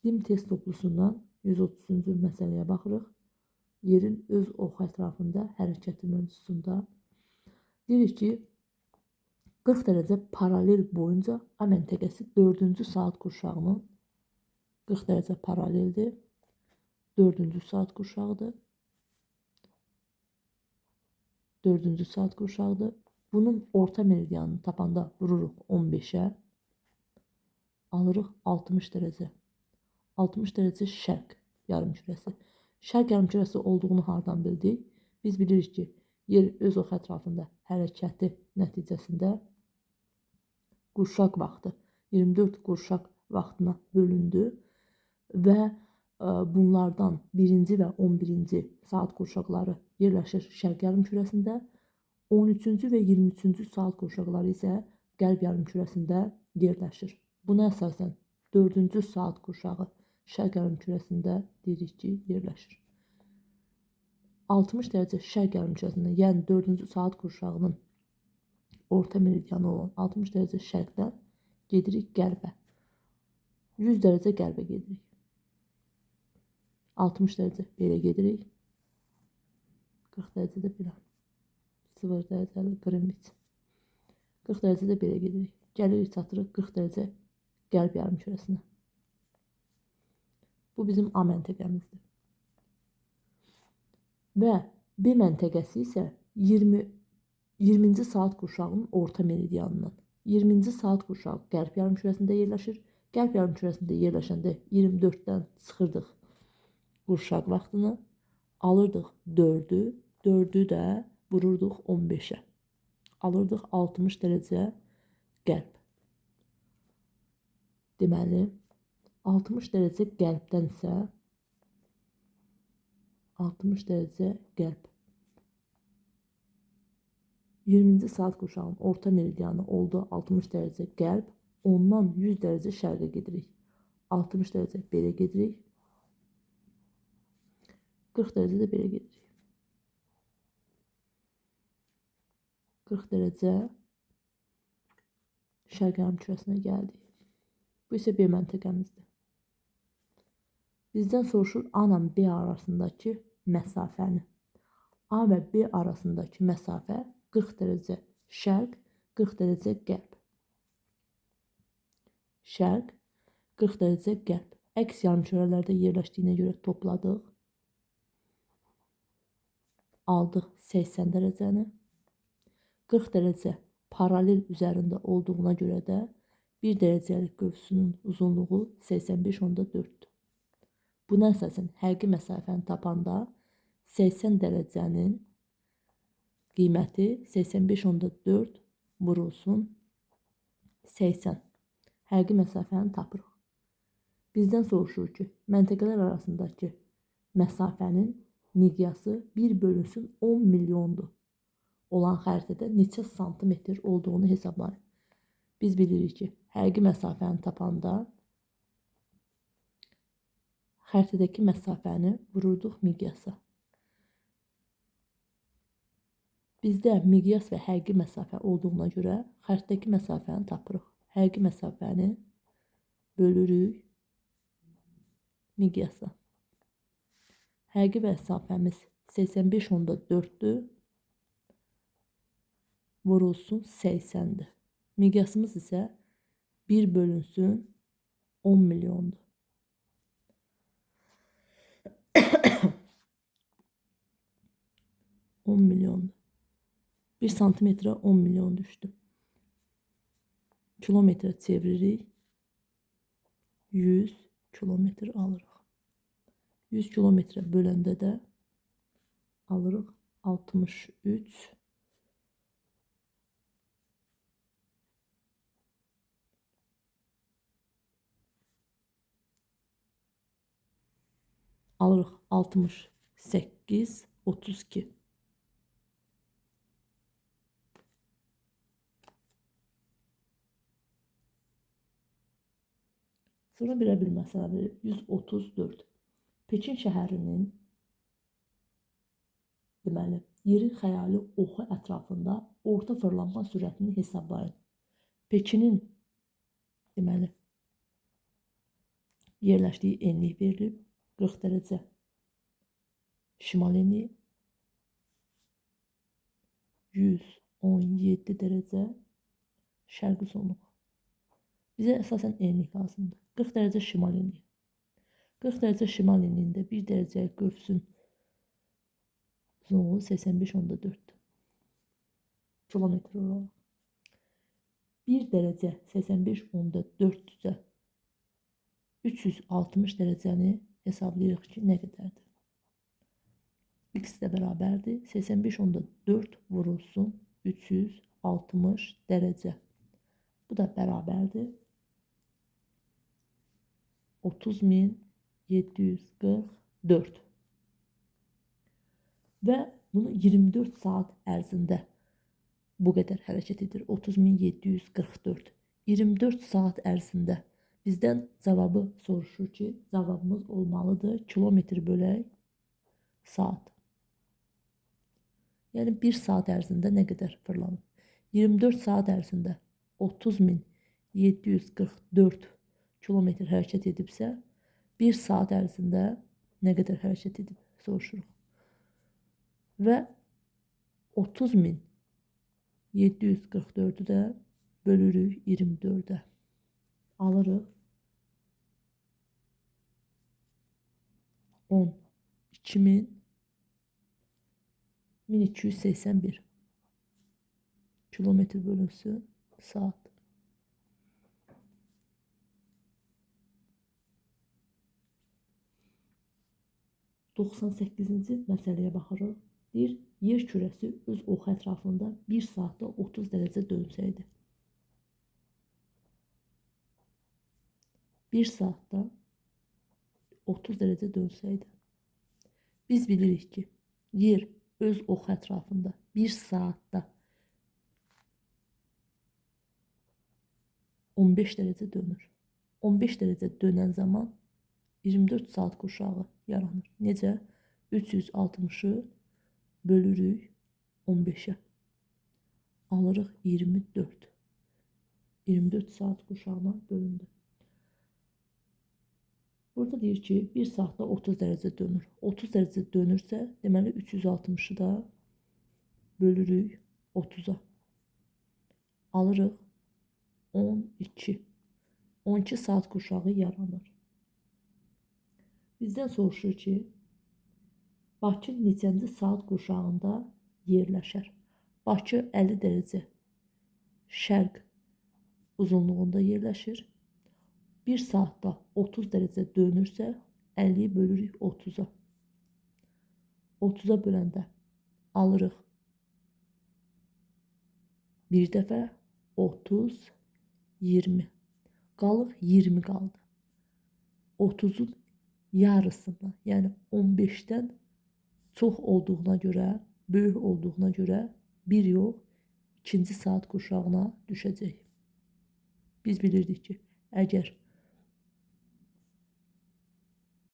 Dim test toplusundan 130-cu məsələyə baxırıq. Yerin öz oxu ətrafında hərəkəti mövzusunda. Deyirik ki, 40 dərəcə paralel boyunca A məntəqəsi 4-cü saat qurşağının 40 dərəcə paraleldir. 4-cü saat qurşağıdır. 4-cü saat qurşağıdır. Bunun orta meridianını tapanda vururuq 15-ə. Alırıq 60 dərəcə. 60 dərəcə şərq yarımkürəsi. Şərq yarımkürəsi olduğunu hardan bildik? Biz bilirik ki, yer öz oxu ətrafında hərəkəti nəticəsində qurşaq vaxtı 24 qurşaq vaxtına bölündü və bunlardan 1-ci və 11-ci saat qurşaqları yerləşir şərq yarımkürəsində, 13-cü və 23-cü saat qurşaqları isə qərb yarımkürəsində yerləşir. Buna əsasən 4-cü saat qurşağı şərq yarımkürəsində deyirik ki, yerləşir. 60 dərəcə şərq yarımkürəsində, yəni 4-cü saat qurşağının orta meridianı olan 60 dərəcə şərqdən gedirik qərbə. 100 dərəcə qərbə gedirik. 60 dərəcə belə gedirik. 40 dərəcədə belə. 0 dərəcəli Qrinviç. 40 dərəcədə belə gedirik. Gəlirik çatırıq 40 dərəcə qərb yarımkürəsinə. Bu bizim A məntəqəmizdir. Və B məntəqəsi isə 20-ci saat qurşağının orta meridianından. 20-ci saat qurşağı qərb yarımkürəsində yerləşir. Qərb yarımkürəsində yerləşəndə 24-dən çıxırdıq qurşaq vaxtını, alırdıq 4-ü, 4-ü də vururduq 15-ə. Alırdıq 60 dərəcə qərb. Deməli, 60 dərəcə qərbdən isə 60 dərəcə qərb. 20-ci saat qurşağının orta meridianı oldu 60 dərəcə qərb. Ondan 100 dərəcə şərqə gedirik. 60 dərəcə belə gedirik. 40 dərəcə də belə gedirik. 40 dərəcə şərq yarımkürəsinə gəldik. Bu isə B məntəqəmizdir. Bizdən soruşur A ilə B arasındakı məsafəni. A və B arasındakı məsafə 40 dərəcə şərq, 40 dərəcə qərb. Şərq, 40 dərəcə qərb. Əks yarımkürələrdə yerləşdiyinə görə topladıq. Aldıq 80 dərəcəni. 40 dərəcə paralel üzərində olduğuna görə də 1 dərəcəlik qövsünün uzunluğu 85.4-dür. Buna əsasən həqiqi məsafəni tapanda 80 dərəcənin qiyməti 85.4 vurulsun 80. Həqiqi məsafəni tapırıq. Bizdən soruşur ki, məntəqələr arasındakı məsafənin miqyası 1 bölünsün 10 milyondur olan xəritədə neçə santimetr olduğunu hesablayın. Biz bilirik ki, həqiqi məsafəni tapanda xəritədəki məsafəni vururduq miqyasa. Bizdə miqyas və həqiqi məsafə olduğuna görə xəritədəki məsafəni tapırıq. Həqiqi məsafəni bölürük miqyasa. Həqiqi məsafəmiz 85.4-dür. Vurulsun 80-dir. Miqyasımız isə 1 bölünsün 10 milyondur. On milyondur. 1 santimetrə 10 milyon düşdü. Kilometrə çeviririk. 100 kilometr alırıq. 100 kilometrə böləndə də alırıq 63. Alırıq 68, 32. Sonra belə bir məsələ verir. 134. Pekin şəhərinin deməli, yerin xəyali oxu ətrafında orta fırlanma sürətini hesablayın. Pekinin deməli, yerləşdiyi enlik verilib. 40 dərəcə şimal enliyi, 117 dərəcə şərqi uzunluq. Bizə əsasən enlik lazımdır. 40 dərəcə şimal enliyi. 40 dərəcə şimal enliyində 1 dərəcə qövsün uzunluğu 85.4 kilometr olaraq. 1 dərəcə 85.4-də 360 dərəcəni hesablayırıq ki, nə qədərdir? X də bərabərdir. 85.4 vurulsun 360 dərəcə. Bu da bərabərdir 30.744. Və bunu 24 saat ərzində bu qədər hərəkət edir. 30.744. 24 saat ərzində bizdən cavabı soruşur ki, cavabımız olmalıdır kilometr bölək saat. Yəni 1 saat ərzində nə qədər fırlanır? 24 saat ərzində 30.744 kilometr hərəkət edibsə, 1 saat ərzində nə qədər hərəkət edib soruşuruq. Və 30.744-ü də bölürük 24-ə. Alırıq 12.281 kilometr bölünsün saat. Doxsan səkkizinci məsələyə baxırıq. Deyir, yer kürəsi öz oxu ətrafında 1 saatda 30 dərəcə dönsəydi. 1 saatda 30 dərəcə dönsəydi. Biz bilirik ki, yer öz oxu ətrafında 1 saatda 15 dərəcə dönür. 15 dərəcə dönən zaman 24 saat qurşağı yaranır. Necə? 360-ı bölürük 15-ə. Alırıq 24. 24 saat qurşağına bölündü. Burada deyir ki, 1 saatda 30 dərəcə dönür. 30 dərəcə dönürsə, deməli 360-ı da bölürük 30-a. Alırıq 12. 12 saat qurşağı yaranır. Bizdən soruşur ki, Bakı neçənci saat qurşağında yerləşər? Bakı 50 dərəcə şərq uzunluğunda yerləşir. 1 saatda 30 dərəcə dönürsə, 50-yi bölürük 30-a. 30-a böləndə alırıq bir dəfə 30, 20. Qalıq 20 qaldı. 30-un yarısından, yəni 15-dən çox olduğuna görə, böyük olduğuna görə 1 yox, 2-ci saat qurşağına düşəcək. Biz bilirdik ki, əgər